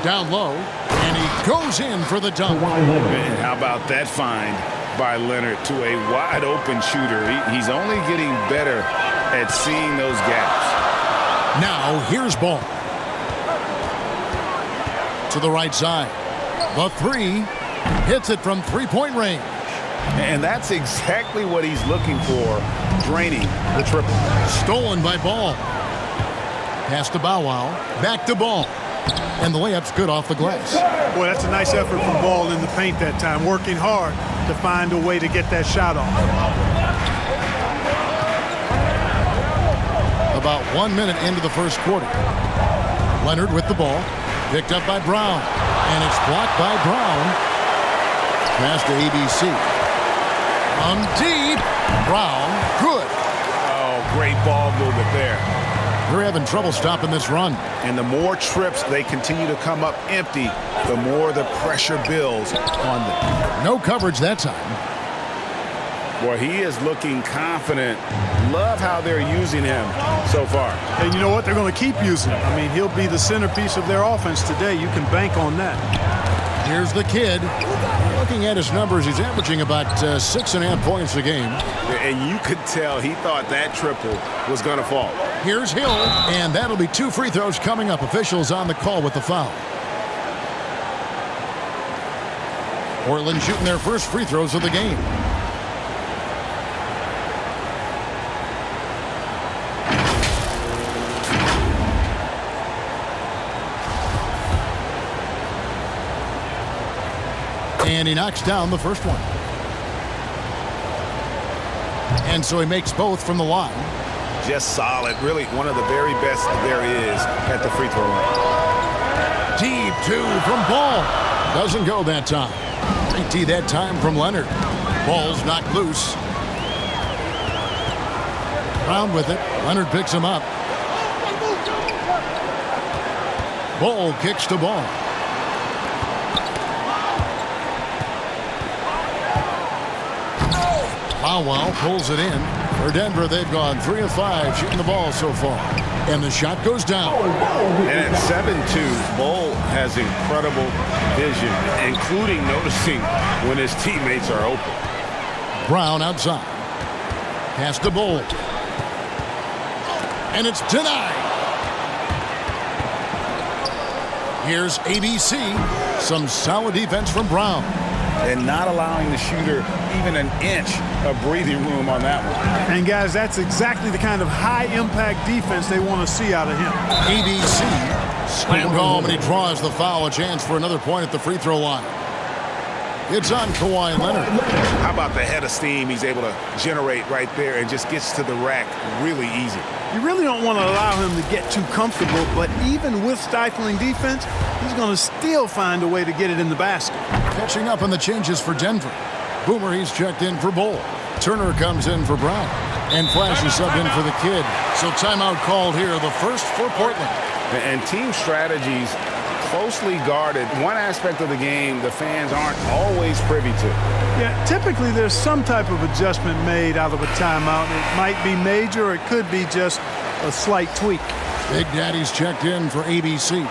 Down low, and he goes in for the dunk. Man, how about that find by Leonard to a wide-open shooter? He's only getting better at seeing those gaps. Now, here's Ball. To the right side. The three. Hits it from three-point range. And that's exactly what he's looking for, draining the triple. Stolen by Ball. Pass to Bow Wow. Back to Ball. And the layup's good off the glass. Boy, that's a nice effort from Ball in the paint that time, working hard to find a way to get that shot off. About 1 minute into the first quarter. Leonard with the ball. Picked up by Brown. And it's blocked by Brown. Pass to ABC. From deep. Brown. Good. Oh, great ball movement there. They're having trouble stopping this run. And the more trips they continue to come up empty, the more the pressure builds on them. No coverage that time. Boy, he is looking confident. Love how they're using him so far. And you know what? They're going to keep using him. I mean, he'll be the centerpiece of their offense today. You can bank on that. Here's the kid. Looking at his numbers, he's averaging about 6.5 points a game. And you could tell he thought that triple was going to fall. Here's Hill, and that'll be 2 free throws coming up. Officials on the call with the foul. Portland shooting their first free throws of the game. And he knocks down the first one. And so he makes both from the line. Just solid. Really one of the very best there is at the free throw line. Deep two from Ball. Doesn't go that time. 3T that time from Leonard. Ball's knocked loose. Brown with it. Leonard picks him up. Ball kicks to Ball. Bow Wow pulls it in. For Denver, they've gone 3 of 5 shooting the ball so far. And the shot goes down. And at 7-2, Bol has incredible vision, including noticing when his teammates are open. Brown outside. Pass to Bol. And it's denied. Here's ABC. Some solid defense from Brown. And not allowing the shooter even an inch of breathing room on that one. And, guys, that's exactly the kind of high-impact defense they want to see out of him. ABC slammed home, and he draws the foul. A chance for another point at the free throw line. It's on Kawhi Leonard. How about the head of steam he's able to generate right there and just gets to the rack really easy. You really don't want to allow him to get too comfortable, but even with stifling defense, he's going to still find a way to get it in the basket. Catching up on the changes for Denver. Boomer, he's checked in for Bol. Turner comes in for Brown. And Flash is subbed in for the kid. So timeout called here, the first for Portland. And team strategies closely guarded. One aspect of the game the fans aren't always privy to. Yeah, typically there's some type of adjustment made out of a timeout. It might be major or it could be just a slight tweak. Big Daddy's checked in for ABC.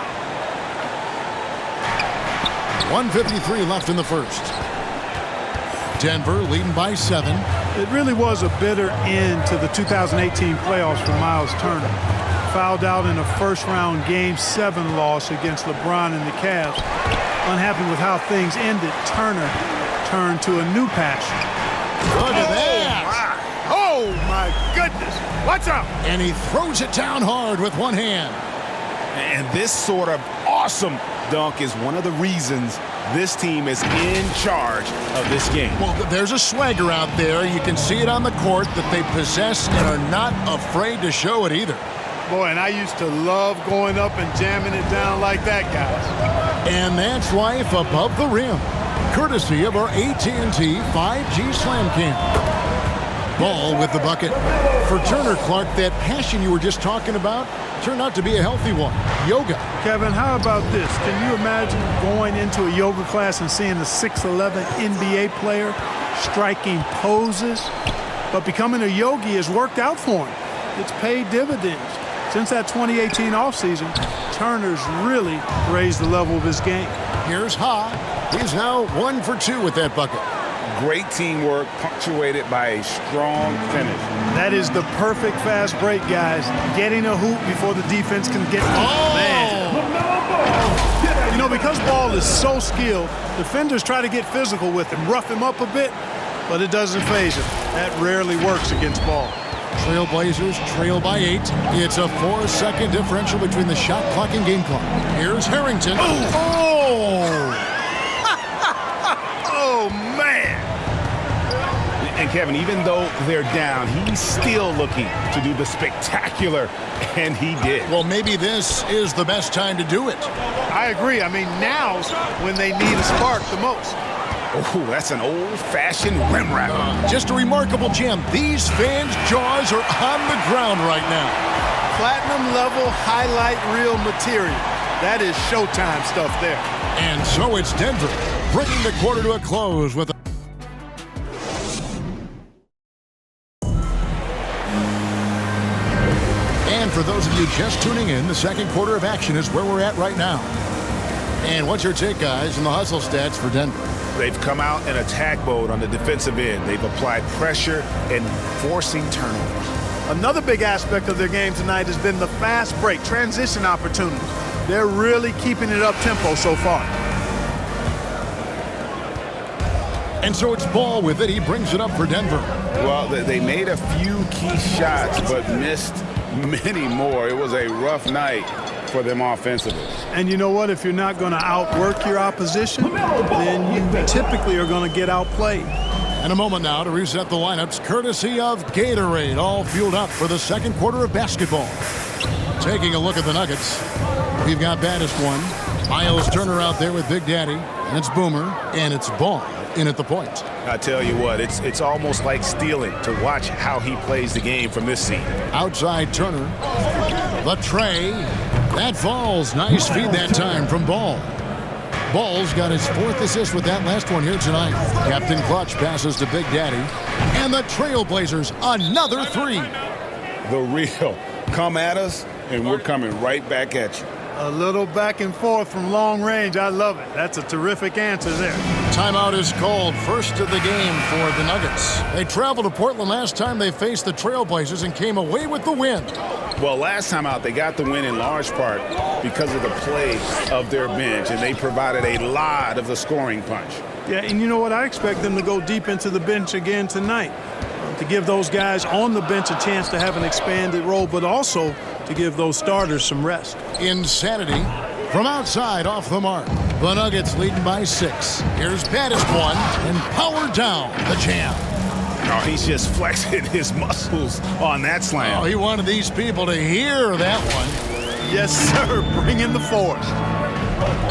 1:53 left in the first. Denver leading by 7. It really was a bitter end to the 2018 playoffs for Miles Turner. Fouled out in a first-round Game 7 loss against LeBron and the Cavs. Unhappy with how things ended, Turner turned to a new passion. Look at that! Oh, my goodness! Watch out! And he throws it down hard with one hand. And this sort of awesome dunk is one of the reasons this team is in charge of this game. Well, there's a swagger out there. You can see it on the court that they possess and are not afraid to show it either. Boy, and I used to love going up and jamming it down like that, guys. And that's life above the rim, courtesy of our AT&T 5G Slam Cam. Ball with the bucket. For Turner, Clark, that passion you were just talking about turned out to be a healthy one. Yoga. Kevin, how about this? Can you imagine going into a yoga class and seeing a 6'11" NBA player striking poses? But becoming a yogi has worked out for him. It's paid dividends. Since that 2018 offseason, Turner's really raised the level of his game. Here's Ha. He's now 1 for 2 with that bucket. Great teamwork punctuated by a strong finish. That is the perfect fast break, guys. Getting a hoop before the defense can get to it. Man. You know, because Ball is so skilled, defenders try to get physical with him, rough him up a bit, but it doesn't faze him. That rarely works against Ball. Trailblazers trail by 8. It's a 4-second differential between the shot clock and game clock. Here's Harrington. Oh! Oh, man. And Kevin, even though they're down, he's still looking to do the spectacular, and he did. Well, maybe this is the best time to do it. I agree. I mean, now's when they need a spark the most. Oh, that's an old-fashioned rim wrap. Just a remarkable jam. These fans' jaws are on the ground right now. Platinum level highlight reel material. That is Showtime stuff there. And so it's Denver, bringing the quarter to a close with a And for those of you just tuning in, the second quarter of action is where we're at right now. And what's your take, guys, in the hustle stats for Denver? They've come out in attack mode on the defensive end. They've applied pressure and forcing turnovers. Another big aspect of their game tonight has been the fast break, transition opportunities. They're really keeping it up tempo so far. And so it's Ball with it. He brings it up for Denver. Well, they made a few key shots, but missed many more. It was a rough night for them offensively. And you know what? If you're not going to outwork your opposition, then you typically are going to get outplayed. And a moment now to reset the lineups, courtesy of Gatorade, all fueled up for the second quarter of basketball. Taking a look at the Nuggets, we've got baddest one, Miles Turner out there with Big Daddy, and it's Boomer, and it's Ball in at the point. I tell you what, it's almost like stealing to watch how he plays the game from this seat. Outside Turner, the tray, that falls. Nice feed that time from Ball. Ball's got his 4th assist with that last one here tonight. Captain Clutch passes to Big Daddy. And the Trailblazers, another 3. The real. Come at us, and we're coming right back at you. A little back and forth from long range. I love it. That's a terrific answer there. Timeout is called. First of the game for the Nuggets. They traveled to Portland last time they faced the Trailblazers and came away with the win. Well, last time out, they got the win in large part because of the play of their bench, and they provided a lot of the scoring punch. Yeah, and you know what? I expect them to go deep into the bench again tonight to give those guys on the bench a chance to have an expanded role, but also to give those starters some rest. Insanity from outside off the mark. The Nuggets leading by 6. Here's baddest one and power down the champ. Oh, he's just flexing his muscles on that slam. Oh, he wanted these people to hear that one. Yes, sir. Bring in the force.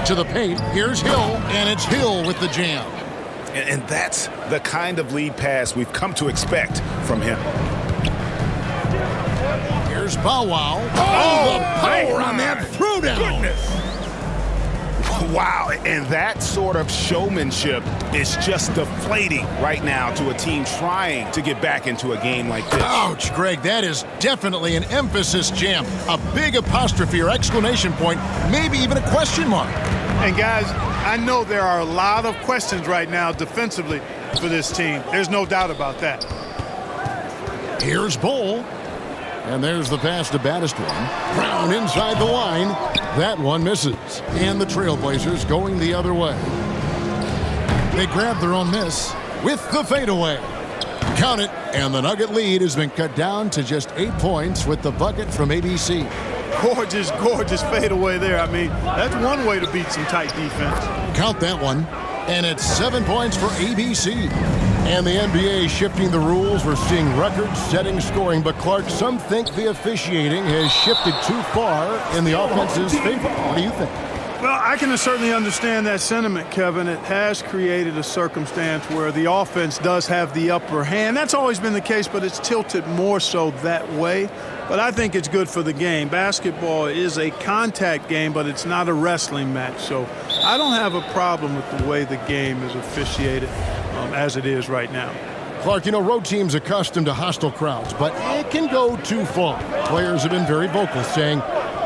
To the paint. Here's Hill, and it's Hill with the jam. And that's the kind of lead pass we've come to expect from him. Here's Bow Wow. Oh, the power on that throwdown. Wow, and that sort of showmanship is just deflating right now to a team trying to get back into a game like this. Ouch, Greg, that is definitely an emphasis jam. A big apostrophe or exclamation point, maybe even a question mark. And guys, I know there are a lot of questions right now defensively for this team. There's no doubt about that. Here's Bull. And there's the pass to baddest one. Brown inside the line. That one misses. And the Trailblazers going the other way. They grab their own miss with the fadeaway. Count it. And the Nugget lead has been cut down to just 8 points with the bucket from ABC. Gorgeous, gorgeous fadeaway there. I mean, that's one way to beat some tight defense. Count that one. And it's 7 points for ABC. And the NBA shifting the rules. We're seeing record-setting scoring. But, Clark, some think the officiating has shifted too far in the offense's favor. What do you think? Well, I can certainly understand that sentiment, Kevin. It has created a circumstance where the offense does have the upper hand. That's always been the case, but it's tilted more so that way. But I think it's good for the game. Basketball is a contact game, but it's not a wrestling match. So I don't have a problem with the way the game is officiated as it is right now. Clark, you know, road teams accustomed to hostile crowds, but it can go too far. Players have been very vocal saying,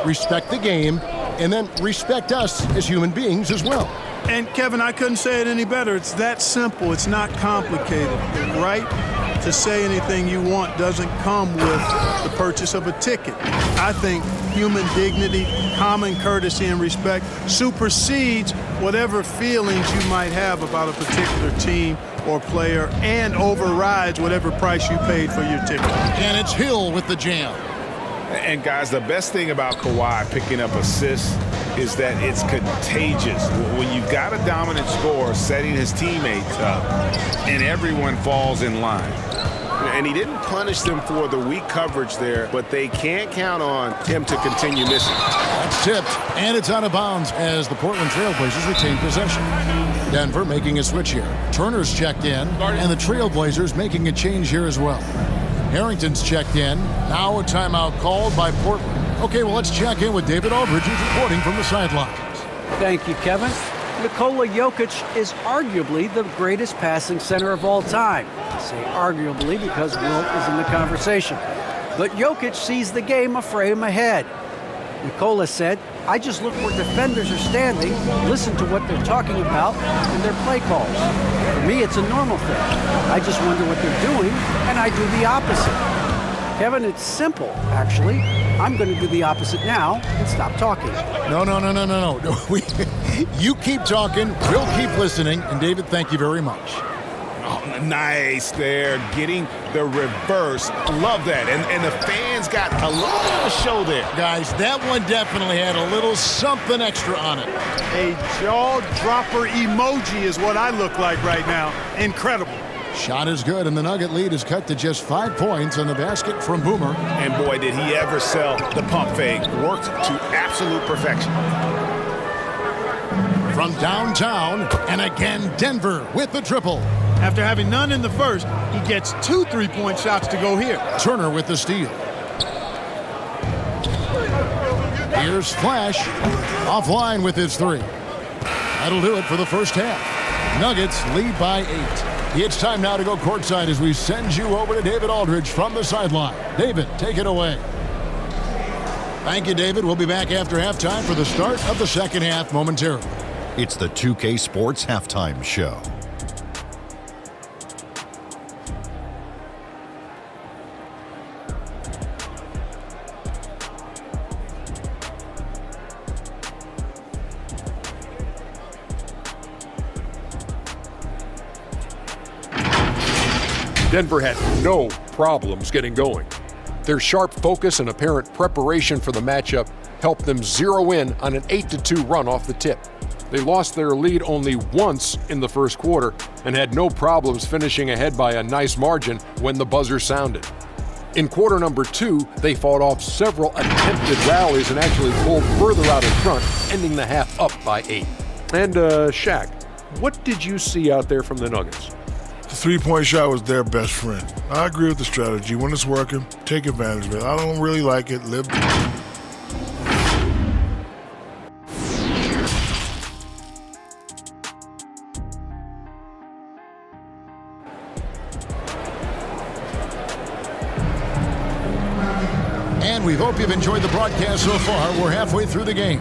respect the game, and then respect us as human beings as well. And, Kevin, I couldn't say it any better. It's that simple. It's not complicated. The right to say anything you want doesn't come with the purchase of a ticket. I think human dignity, common courtesy, and respect supersedes whatever feelings you might have about a particular team or player and overrides whatever price you paid for your ticket. And it's Hill with the jam. And, guys, the best thing about Kawhi picking up assists is that it's contagious. When you've got a dominant scorer setting his teammates up and everyone falls in line. And he didn't punish them for the weak coverage there, but they can't count on him to continue missing. That's tipped, and it's out of bounds as the Portland Trailblazers retain possession. Denver making a switch here. Turner's checked in, and the Trailblazers making a change here as well. Harrington's checked in. Now a timeout called by Portland. Okay, well, let's check in with David Aldridge, who's reporting from the sidelines. Thank you, Kevin. Nikola Jokic is arguably the greatest passing center of all time. I say arguably because Wilt is in the conversation. But Jokic sees the game a frame ahead. Nikola said, I just look where defenders are standing, listen to what they're talking about, and their play calls. For me, it's a normal thing. I just wonder what they're doing, and I do the opposite. Kevin, it's simple, actually. I'm going to do the opposite now and stop talking. No. You keep talking, we'll keep listening, and David, thank you very much. Oh, nice there, getting the reverse. Love that. And the fans got a little bit of a show there. Guys, that one definitely had a little something extra on it. A jaw-dropper emoji is what I look like right now. Incredible. Shot is good, and the Nugget lead is cut to just 5 points on the basket from Boomer. And boy, did he ever sell the pump fake. Worked to absolute perfection. From downtown, and again Denver with the triple. After having none in the first, he gets 2 3-point shots to go here. Turner with the steal. Here's Flash, offline with his 3. That'll do it for the first half. Nuggets lead by 8. It's time now to go courtside as we send you over to David Aldridge from the sideline. David, take it away. Thank you, David. We'll be back after halftime for the start of the second half momentarily. It's the 2K Sports Halftime Show. Denver had no problems getting going. Their sharp focus and apparent preparation for the matchup helped them zero in on an 8-2 run off the tip. They lost their lead only once in the first quarter and had no problems finishing ahead by a nice margin when the buzzer sounded. In quarter number 2, they fought off several attempted rallies and actually pulled further out in front, ending the half up by 8. And Shaq, what did you see out there from the Nuggets? The three-point shot was their best friend. I agree with the strategy. When it's working, take advantage of it. I don't really like it. Live. And we hope you've enjoyed the broadcast so far. We're halfway through the game.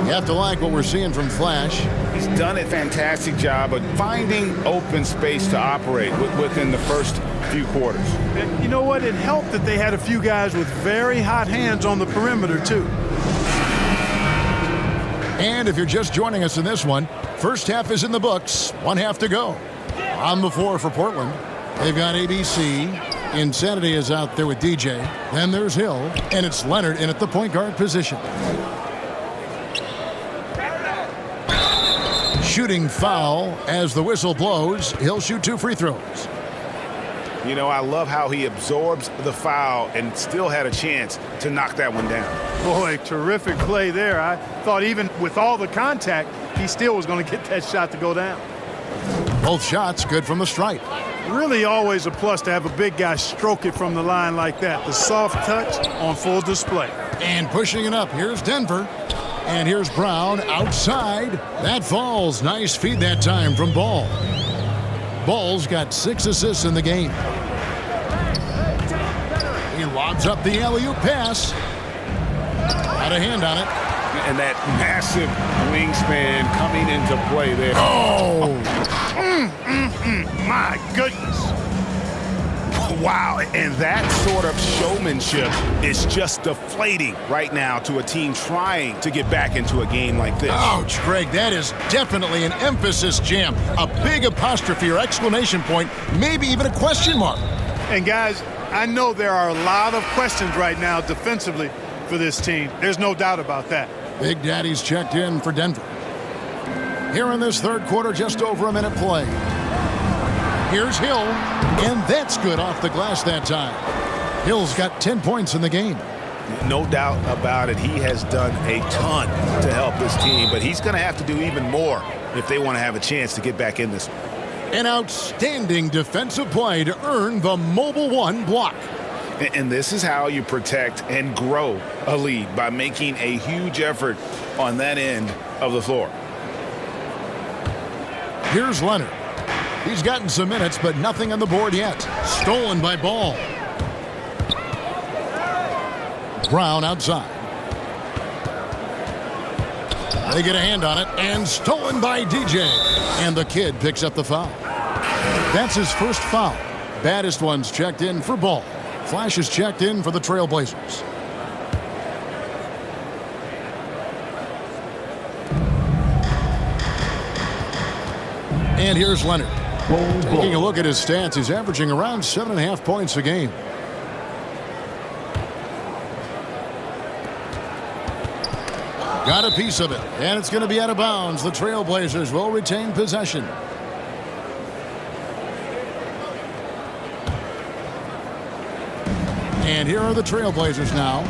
You have to like what we're seeing from Flash. He's done a fantastic job of finding open space to operate within the first few quarters. And you know what? It helped that they had a few guys with very hot hands on the perimeter, too. And if you're just joining us in this one, first half is in the books. 1 half to go. On the floor for Portland, they've got ABC. Insanity is out there with DJ. Then there's Hill, and it's Leonard in at the point guard position. Shooting foul as the whistle blows. He'll shoot 2 free throws. You know, I love how he absorbs the foul and still had a chance to knock that one down. Boy, terrific play there. I thought even with all the contact, he still was going to get that shot to go down. Both shots good from the stripe. Really always a plus to have a big guy stroke it from the line like that. The soft touch on full display. And pushing it up, here's Denver. And here's Brown outside. That falls. Nice feed that time from Ball. Ball's got 6 assists in the game. He lobs up the alley-oop pass. Got a hand on it. And that massive wingspan coming into play there. Oh! My goodness. Wow, and that sort of showmanship is just deflating right now to a team trying to get back into a game like this. Ouch, Greg, that is definitely an emphasis jam. A big apostrophe or exclamation point, maybe even a question mark. And guys, I know there are a lot of questions right now defensively for this team. There's no doubt about that. Big Daddy's checked in for Denver. Here in this third quarter, just over a minute play. Here's Hill, and that's good off the glass that time. Hill's got 10 points in the game. No doubt about it. He has done a ton to help this team, but he's going to have to do even more if they want to have a chance to get back in this. An outstanding defensive play to earn the Mobile One block. And this is how you protect and grow a lead, by making a huge effort on that end of the floor. Here's Leonard. He's gotten some minutes, but nothing on the board yet. Stolen by Ball. Brown outside. They get a hand on it, and stolen by DJ. And the kid picks up the foul. That's his first foul. Baddest one's checked in for Ball. Flash is checked in for the Trailblazers. And here's Leonard. Taking a look at his stats, he's averaging around 7.5 points a game. Got a piece of it, and it's going to be out of bounds. The Trailblazers will retain possession. And here are the Trailblazers now.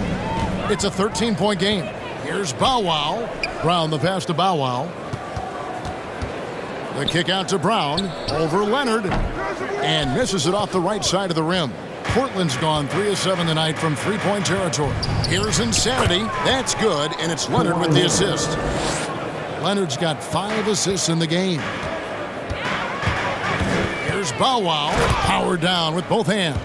It's a 13-point game. Here's Bow Wow. Brown the pass to Bow Wow. The kick out to Brown, over Leonard, and misses it off the right side of the rim. Portland's gone 3 of 7 tonight from three-point territory. Here's Insanity. That's good, and it's Leonard with the assist. Leonard's got 5 assists in the game. Here's Bow Wow, powered down with both hands.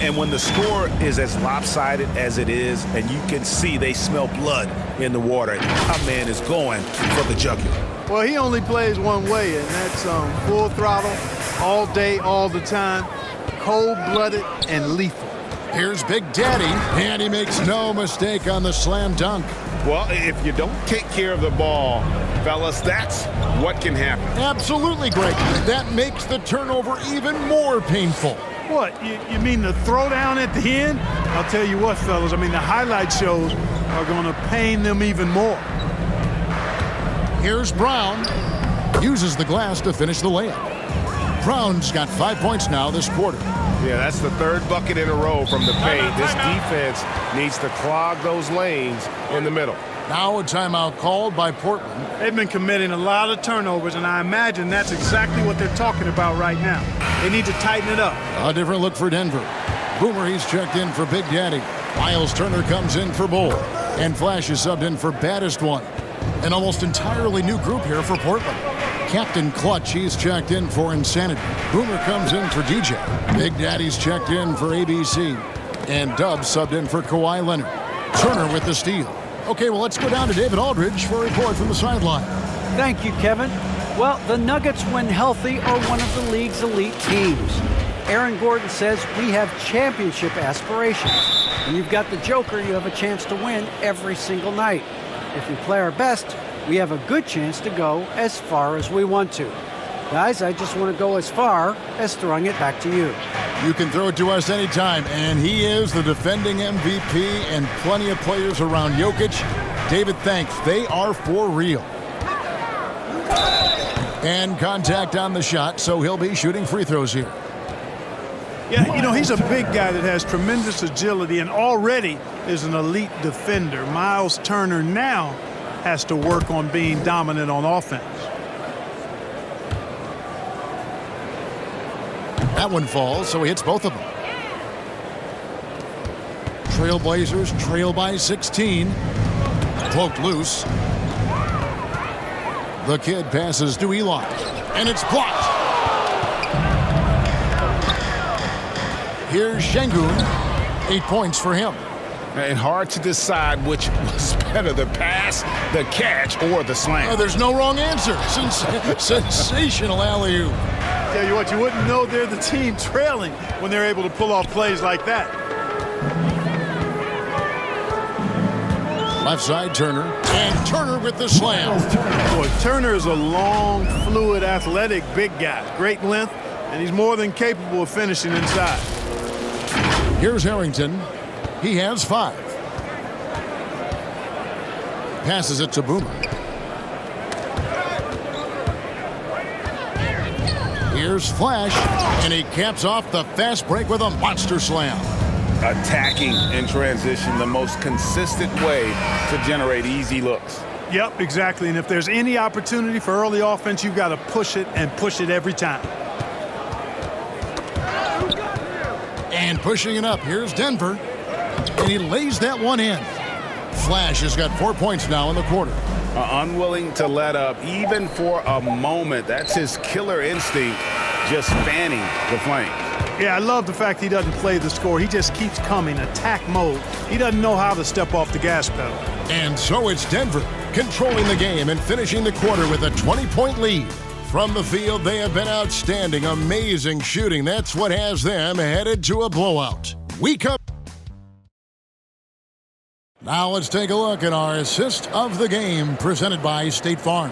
And when the score is as lopsided as it is, and you can see they smell blood in the water, our man is going for the jugular. Well, he only plays one way, and that's full throttle, all day, all the time, cold-blooded and lethal. Here's Big Daddy, and he makes no mistake on the slam dunk. Well, if you don't take care of the ball, fellas, that's what can happen. Absolutely, Greg. That makes the turnover even more painful. What, you mean the throwdown at the end? I'll tell you what, fellas, I mean, the highlight shows are going to pain them even more. Here's Brown. Uses the glass to finish the layup. Brown's got 5 points now this quarter. Yeah, that's the third bucket in a row from the paint. This defense needs to clog those lanes in the middle. Now a timeout called by Portland. They've been committing a lot of turnovers, and I imagine that's exactly what they're talking about right now. They need to tighten it up. A different look for Denver. Boomer, he's checked in for Big Daddy. Miles Turner comes in for Bull. And Flash is subbed in for Baddest One. An almost entirely new group here for Portland. Captain Clutch, he's checked in for Insanity. Boomer comes in for DJ. Big Daddy's checked in for ABC. And Dub subbed in for Kawhi Leonard. Turner with the steal. Okay, well, let's go down to David Aldridge for a report from the sideline. Thank you, Kevin. Well, the Nuggets, when healthy, are one of the league's elite teams. Aaron Gordon says we have championship aspirations. When you've got the Joker, you have a chance to win every single night. If we play our best, we have a good chance to go as far as we want to. Guys, I just want to go as far as throwing it back to you. You can throw it to us anytime, and he is the defending MVP and plenty of players around Jokic. David, thanks. They are for real. And contact on the shot, so he'll be shooting free throws here. Yeah, you know, he's a big guy that has tremendous agility and already is an elite defender. Miles Turner now has to work on being dominant on offense. That one falls, so he hits both of them. Trailblazers trail by 16. Poked loose. The kid passes to Eli, and it's blocked. Here's Şengün. 8 points for him. And hard to decide which was better, the pass, the catch, or the slam. There's no wrong answer. Sensational alley-oop. Tell you what, you wouldn't know they're the team trailing when they're able to pull off plays like that. Left side, Turner. And Turner with the slam. Boy, Turner is a long, fluid, athletic, big guy. Great length, and he's more than capable of finishing inside. Here's Harrington. He has 5. Passes it to Boomer. Here's Flash, and he caps off the fast break with a monster slam. Attacking in transition, the most consistent way to generate easy looks. Yep, exactly. And if there's any opportunity for early offense, you've got to push it and push it every time. And pushing it up, here's Denver. And he lays that one in. Flash has got 4 points now in the quarter. Unwilling to let up even for a moment. That's his killer instinct, just fanning the flames. Yeah, I love the fact he doesn't play the score. He just keeps coming, attack mode. He doesn't know how to step off the gas pedal. And so it's Denver controlling the game and finishing the quarter with a 20-point lead. From the field, they have been outstanding, amazing shooting. That's what has them headed to a blowout. We come. Now let's take a look at our assist of the game presented by State Farm.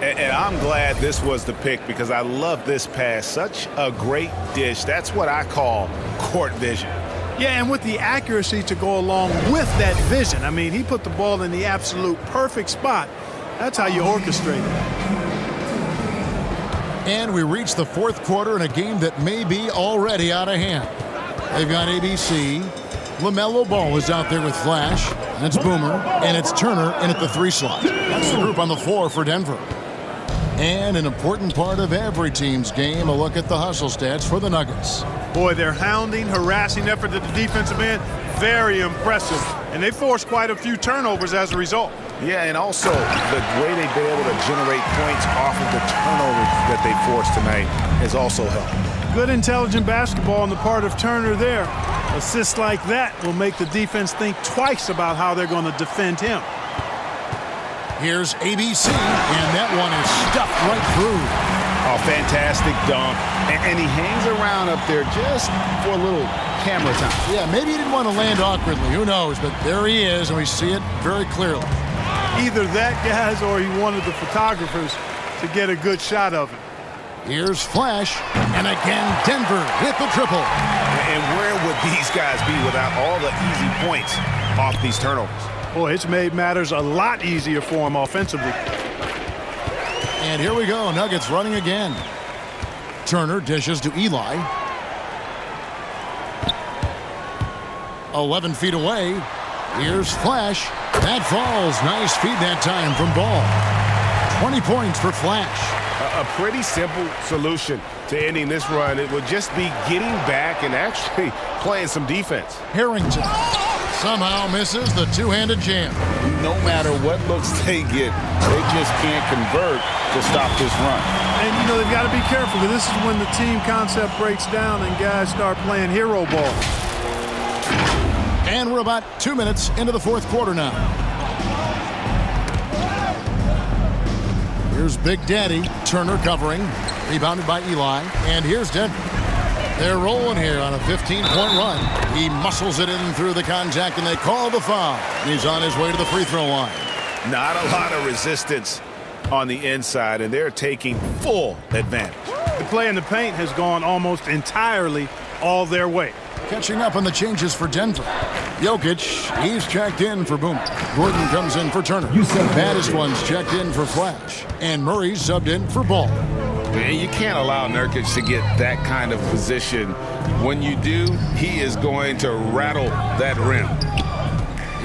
And I'm glad this was the pick because I love this pass. Such a great dish. That's what I call court vision. Yeah, and with the accuracy to go along with that vision. I mean, he put the ball in the absolute perfect spot. That's how you orchestrate it. And we reach the fourth quarter in a game that may be already out of hand. They've got ABC. LaMelo Ball is out there with Flash. That's Boomer. And it's Turner in at the 3 slot. That's the group on the floor for Denver. And an important part of every team's game, a look at the hustle stats for the Nuggets. Boy, their hounding, harassing effort at the defensive end, very impressive. And they forced quite a few turnovers as a result. Yeah, and also the way they've been able to generate points off of the turnovers that they forced tonight has also helped. Good intelligent basketball on the part of Turner there. Assists like that will make the defense think twice about how they're going to defend him. Here's ABC, and that one is stuffed right through. A fantastic dunk, and he hangs around up there just for a little camera time. Yeah, maybe he didn't want to land awkwardly. Who knows? But there he is, and we see it very clearly. Either that, guys, or he wanted the photographers to get a good shot of it. Here's Flash, and again Denver with the triple. And where would these guys be without all the easy points off these turnovers? Boy, it's made matters a lot easier for him offensively. And here we go, Nuggets running again. Turner dishes to Eli. 11 feet away. Here's Flash. That falls. Nice feed that time from Ball. 20 points for Flash. A pretty simple solution to ending this run. It would just be getting back and actually playing some defense. Harrington somehow misses the two-handed jam. No matter what looks they get, they just can't convert to stop this run. And, you know, they've got to be careful because this is when the team concept breaks down and guys start playing hero ball. And we're about 2 minutes into the fourth quarter now. Here's Big Daddy. Turner covering. Rebounded by Eli. And here's Denver. They're rolling here on a 15-point run. He muscles it in through the contact, and they call the foul. He's on his way to the free throw line. Not a lot of resistance on the inside, and they're taking full advantage. The play in the paint has gone almost entirely all their way. Catching up on the changes for Denver. Jokic, he's checked in for Boomer. Gordon comes in for Turner. Baddest one's checked in for Flash. And Murray's subbed in for Ball. You can't allow Nurkic to get that kind of position. When you do, he is going to rattle that rim.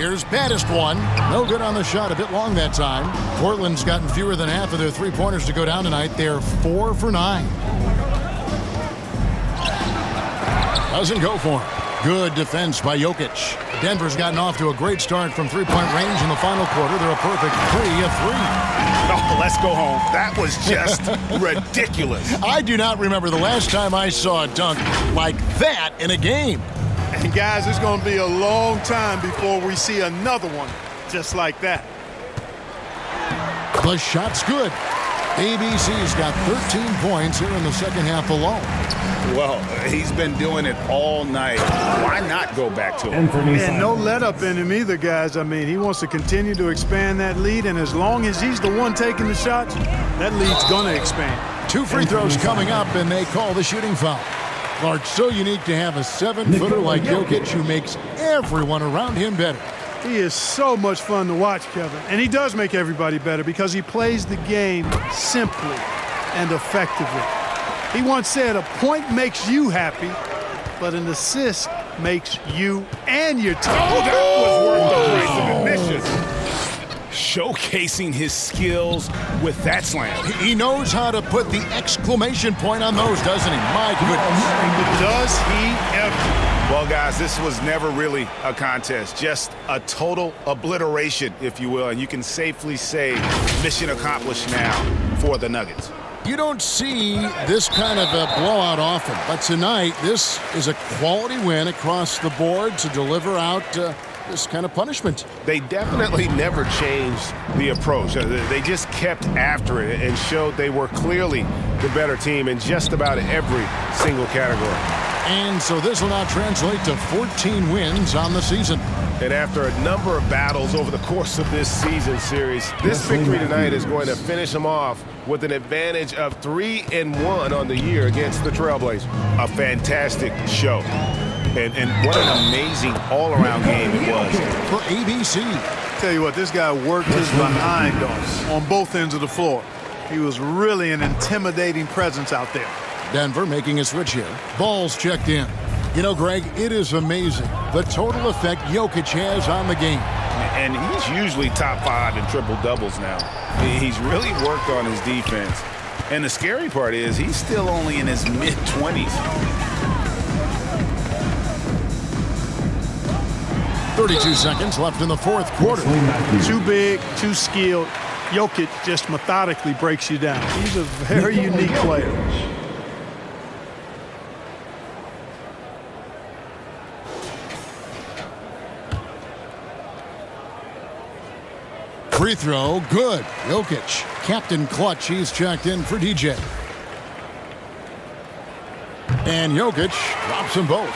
Here's baddest one. No good on the shot. A bit long that time. Portland's gotten fewer than half of their three-pointers to go down tonight. They're 4 for 9. Doesn't go for him. Good defense by Jokic. Denver's gotten off to a great start from three-point range in the final quarter. They're a perfect 3 of 3. Oh, let's go home. That was just ridiculous. I do not remember the last time I saw a dunk like that in a game. And guys, it's going to be a long time before we see another one just like that. The shot's good. ABC's got 13 points here in the second half alone. Well, he's been doing it all night. Why not go back to him? And no let up in him either, guys. I mean, he wants to continue to expand that lead, and as long as he's the one taking the shots, that lead's going to expand. 2 free throws coming up, and they call the shooting foul. Clark, so unique to have a 7-footer like Jokic who makes everyone around him better. He is so much fun to watch, Kevin. And he does make everybody better because he plays the game simply and effectively. He once said, a point makes you happy, but an assist makes you and your team. Oh, that was worth the price of admission. Showcasing his skills with that slam. He knows how to put the exclamation point on those, doesn't he? My goodness. Does he ever? Well, guys, this was never really a contest, just a total obliteration, if you will, and you can safely say mission accomplished now for the Nuggets. You don't see this kind of a blowout often, but tonight this is a quality win across the board to deliver out this kind of punishment. They definitely never changed the approach. They just kept after it and showed they were clearly the better team in just about every single category. And so this will now translate to 14 wins on the season. And after a number of battles over the course of this season series, this victory tonight is going to finish them off with an advantage of 3-1 on the year against the Trailblazers. A fantastic show. And what an amazing all-around game it was. For ABC. Tell you what, this guy worked his behind off on both ends of the floor. He was really an intimidating presence out there. Denver making a switch here. Ball's checked in. You know, Greg, it is amazing the total effect Jokic has on the game. And he's usually top 5 in triple-doubles now. He's really worked on his defense. And the scary part is he's still only in his mid-20s. 32 seconds left in the fourth quarter. Too big, too skilled. Jokic just methodically breaks you down. He's a very unique player. Free throw, good. Jokic, Captain Clutch, he's checked in for DJ. And Jokic drops them both.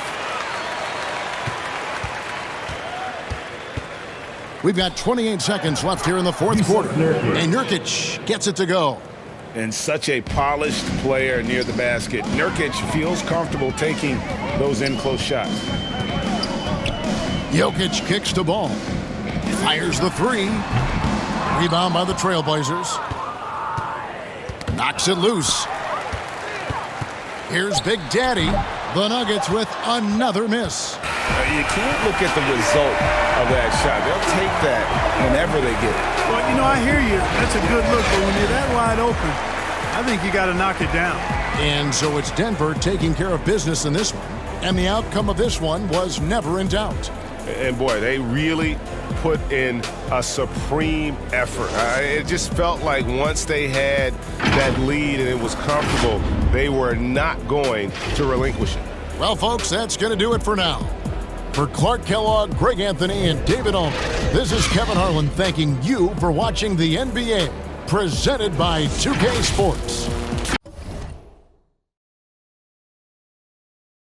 We've got 28 seconds left here in the fourth quarter. And Nurkic gets it to go. And such a polished player near the basket. Nurkic feels comfortable taking those in-close shots. Jokic kicks the ball. Fires the three. Rebound by the Trailblazers. Knocks it loose. Here's Big Daddy. The Nuggets with another miss. You can't look at the result of that shot. They'll take that whenever they get it. Well, you know, I hear you. That's a good look, but when you're that wide open, I think you got to knock it down. And so it's Denver taking care of business in this one. And the outcome of this one was never in doubt. And boy, they really put in a supreme effort. It just felt like once they had that lead and it was comfortable, they were not going to relinquish it. Well, folks, that's going to do it for now. For Clark Kellogg, Greg Anthony, and David Ulmer, this is Kevin Harlan thanking you for watching the NBA, presented by 2K Sports.